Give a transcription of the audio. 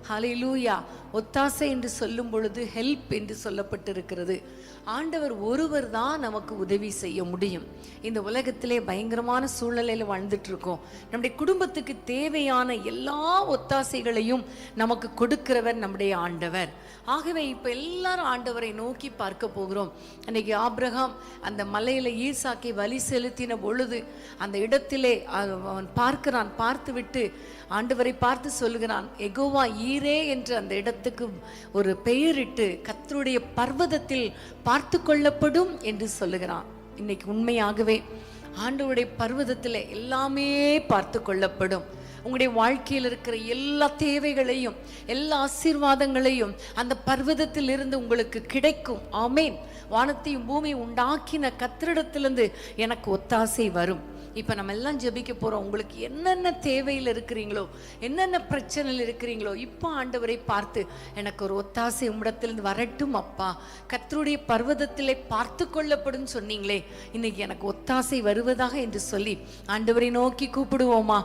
ஹல்லேலூயா. ஒத்தாசை என்று சொல்லும் பொழுது ஹெல்ப் என்று சொல்லப்பட்டிருக்கிறது. ஆண்டவர் ஒருவர் தான் நமக்கு உதவி செய்ய முடியும். இந்த உலகத்திலே பயங்கரமான சூழ்நிலையில் வாழ்ந்துட்டு இருக்கோம். நம்முடைய குடும்பத்துக்கு தேவையான எல்லா ஒத்தாசைகளையும் நமக்கு கொடுக்கிறவர் நம்முடைய ஆண்டவர். ஆகவே இப்போ எல்லாரும் ஆண்டவரை நோக்கி பார்க்க போகிறோம். அன்னைக்கு ஆபிரகாம் அந்த மலையில ஈசாக்கை பலி செலுத்தின பொழுது அந்த இடத்திலே அவன் பார்க்கிறான். பார்த்து விட்டு ஆண்டவரை பார்த்து சொல்லுகிறான், எகோவா ஈரே என்று அந்த இடத்துக்கு ஒரு பெயரிட்டு கர்த்தருடைய பர்வதத்தில் பார்த்து கொள்ளப்படும் என்று சொல்லுகிறான். இன்னைக்கு உண்மையாகவே ஆண்டவருடைய பர்வதத்தில் எல்லாமே பார்த்து கொள்ளப்படும். உங்களுடைய வாழ்க்கையில் இருக்கிற எல்லா தேவைகளையும் எல்லா ஆசீர்வாதங்களையும் அந்த பர்வதத்தில் இருந்து உங்களுக்கு கிடைக்கும். ஆமேன். வானத்தையும் பூமி உண்டாக்கின கர்த்தரிடத்திலிருந்து எனக்கு ஒத்தாசை வரும். இப்போ நம்ம எல்லாம் ஜெபிக்க போகிறோம். உங்களுக்கு என்னென்ன தேவையில் இருக்கிறீங்களோ, என்னென்ன பிரச்சனையில் இருக்கிறீங்களோ, இப்போ ஆண்டவரை பார்த்து எனக்கு ஒரு ஒத்தாசை உம்மிடத்திலிருந்து வரட்டும் அப்பா, கர்த்தருடைய பர்வதத்திலே பார்த்து கொள்ளப்படும் சொன்னீங்களே, இன்னைக்கு எனக்கு ஒத்தாசை வருவதாக என்று சொல்லி ஆண்டவரை நோக்கி கூப்பிடுவோமா?